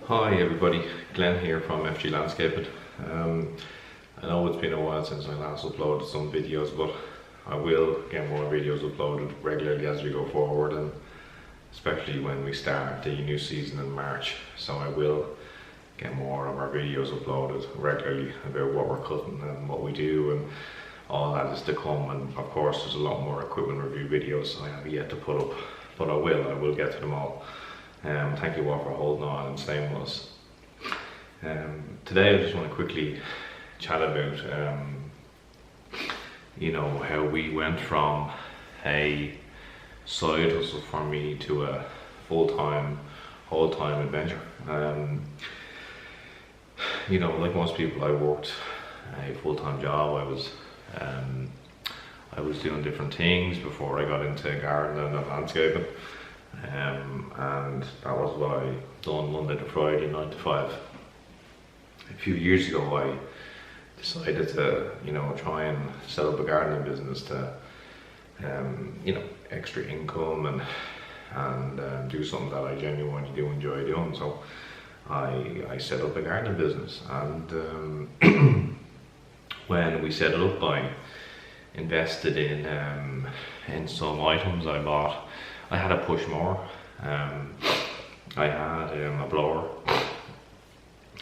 Hi everybody, Glenn here from FG Landscaping. I know it's been a while since I last uploaded some videos, but I will get more videos uploaded regularly as we go forward, and especially when we start the new season in March. So I will get more of our videos uploaded regularly about what we're cutting and what we do, and all that is to come. And of course there's a lot more equipment review videos I have yet to put up, but I will get to them all. Thank you all for holding on and staying with us. Today I just want to quickly chat about how we went from a side hustle for me to a full-time, whole-time adventure. Like most people, I worked a full-time job. I was doing different things before I got into gardening and landscaping. And that was what I done Monday to Friday, 9 to 5. A few years ago I decided to try and set up a gardening business to extra income and do something that I genuinely do enjoy doing. So I set up a gardening business, and when we set it up I invested in some items I bought. I had a push mower, I had a blower,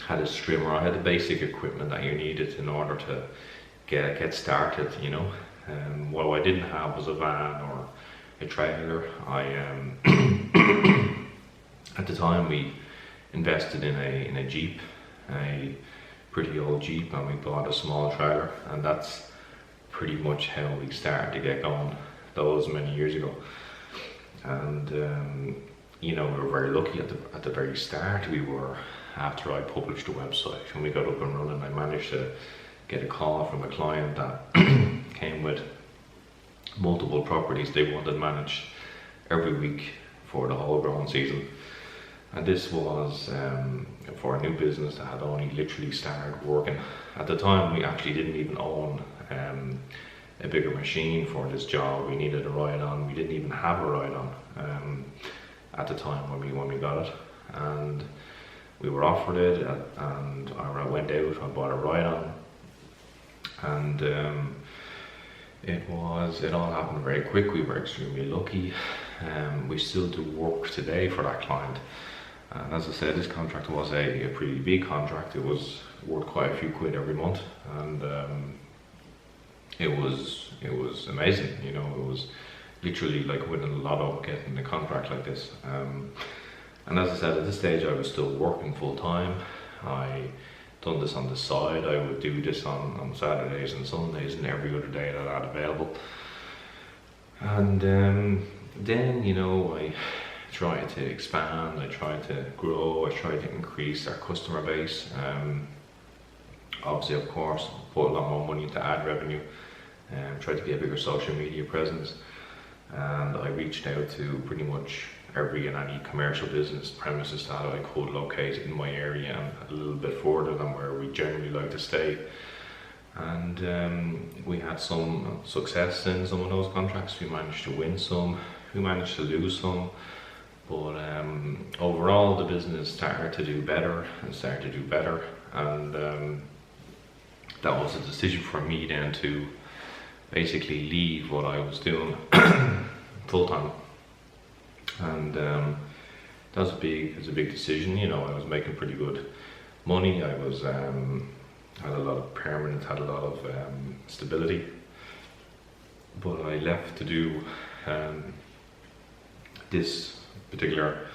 had a strimmer. I had the basic equipment that you needed in order to get started, What I didn't have was a van or a trailer. At the time we invested in a Jeep, a pretty old Jeep, and we bought a small trailer, and that's pretty much how we started to get going those many years ago. And we were very lucky at the very start. After I published the website and we got up and running, I managed to get a call from a client that came with multiple properties they wanted managed every week for the whole growing season. And this was for a new business that had only literally started working. At the time we actually didn't even own a bigger machine for this job. We needed a ride-on. We didn't even have a ride-on at the time when we got it, and we were offered it, and I went out, I bought a ride-on, and it all happened very quick. We were extremely lucky. We still do work today for that client, and as I said, this contract was a pretty big contract. It was worth quite a few quid every month, and it was amazing. It was literally like winning the lotto, getting a contract like this. And as I said, at this stage I was still working full time. I done this on the side. I would do this on Saturdays and Sundays and every other day that I had available. And then I tried to expand, I tried to grow, I tried to increase our customer base. Obviously, of course, put a lot more money into ad revenue, and tried to get a bigger social media presence. And I reached out to pretty much every and any commercial business premises that I could locate in my area and a little bit further than where we generally like to stay. And we had some success in some of those contracts. We managed to win some, we managed to lose some, but overall the business started to do better and started to do better. And that was a decision for me then to basically leave what I was doing full time, and that was a big decision. I was making pretty good money. I was had a lot of permanent, had a lot of stability, but I left to do this particular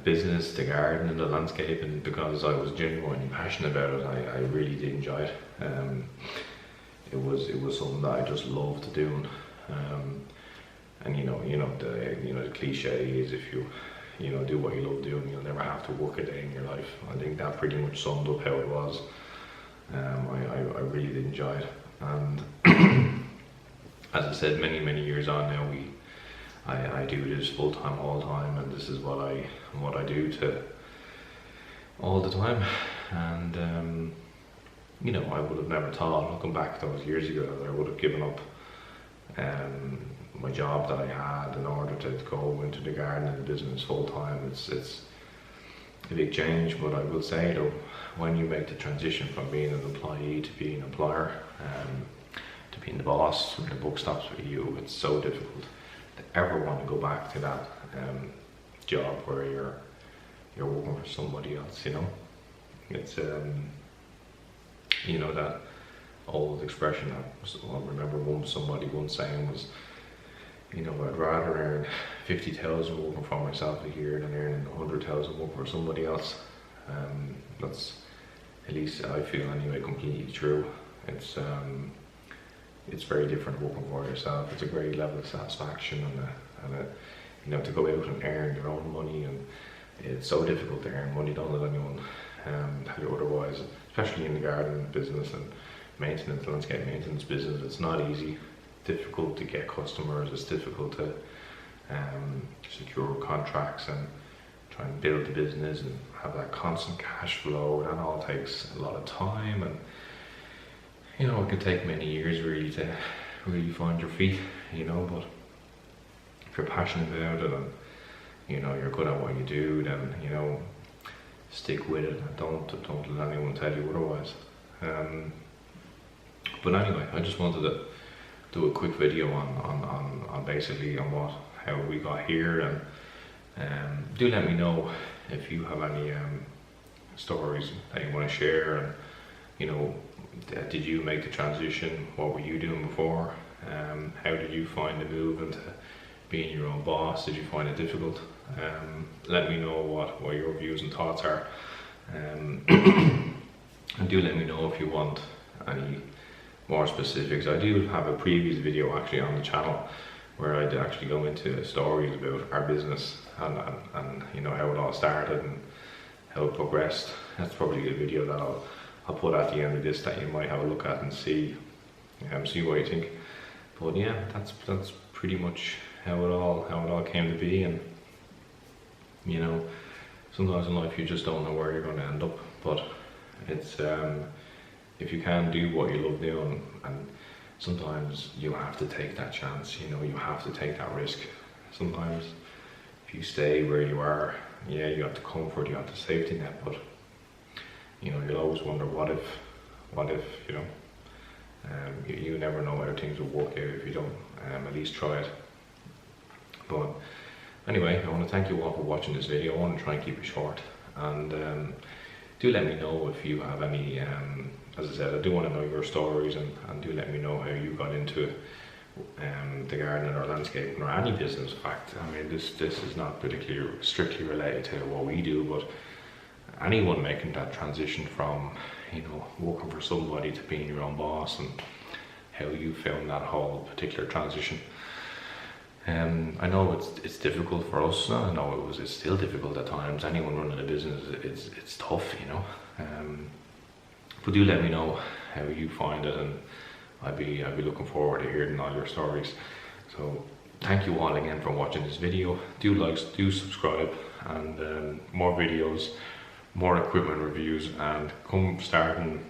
business, the garden and the landscaping, because I was genuinely passionate about it. I really did enjoy it. It was something that I just loved doing. And the cliche is, if you do what you love doing, you'll never have to work a day in your life. I think that pretty much summed up how it was. I really did enjoy it, and as I said, many years on now, I do this full time, all time, and this is what I do to all the time. And I would have never thought, looking back those years ago, that I would have given up my job that I had in order to go into the gardening business full time. a big change, but I will say though, when you make the transition from being an employee to being an employer, to being the boss, when the buck stops with you, it's so difficult to ever want to go back to that job where you're working for somebody else. You know, it's you know, that old expression that I remember somebody once saying was, you know, I'd rather earn 50,000 working for myself a year than earning 100,000 working for somebody else. That's, at least I feel anyway, completely true. It's very different working for yourself. It's a great level of satisfaction, and you know, to go out and earn your own money, and it's so difficult to earn money. Don't let anyone tell you otherwise, especially in the garden business and maintenance, landscape maintenance business. It's not easy. Difficult to get customers. It's difficult to secure contracts and try and build the business and have that constant cash flow. That all takes a lot of time, and you know, it can take many years really to really find your feet, you know. But if you're passionate about it and you know you're good at what you do, then you know, stick with it, and don't let anyone tell you otherwise. But anyway, I just wanted to do a quick video on basically on how we got here, and do let me know if you have any stories that you want to share, and you know, did you make the transition? What were you doing before? How did you find the move into being your own boss? Did you find it difficult? Let me know what your views and thoughts are, and do let me know if you want any more specifics. I do have a previous video actually on the channel where I did actually go into stories about our business and you know, how it all started and how it progressed. That's probably a video that I'll put at the end of this that you might have a look at and see what you think. But yeah, that's pretty much how it all came to be. And you know, sometimes in life you just don't know where you're going to end up, but it's if you can do what you love doing, and sometimes you have to take that chance, you know, you have to take that risk. Sometimes if you stay where you are, yeah, you have the comfort, you have the safety net, but you know, you'll always wonder what if, you know, you never know how things will work out if you don't at least try it. But anyway, I want to thank you all for watching this video. I want to try and keep it short, and do let me know if you have any, as I said, I do want to know your stories, and do let me know how you got into the gardening or landscaping or any business. In fact, I mean, this is not particularly strictly related to what we do, but anyone making that transition from, you know, working for somebody to being your own boss, and how you found that whole particular transition. I know it's difficult for us. I know it's still difficult at times. Anyone running a business, it's tough, you know. But do let me know how you find it, and I'd be looking forward to hearing all your stories. So thank you all again for watching this video. Do like, do subscribe, and more videos, more equipment reviews, and come starting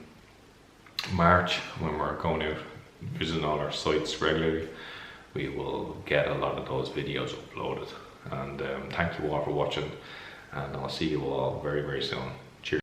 March, when we're going out visiting all our sites regularly, we will get a lot of those videos uploaded. And thank you all for watching, and I'll see you all very, very soon.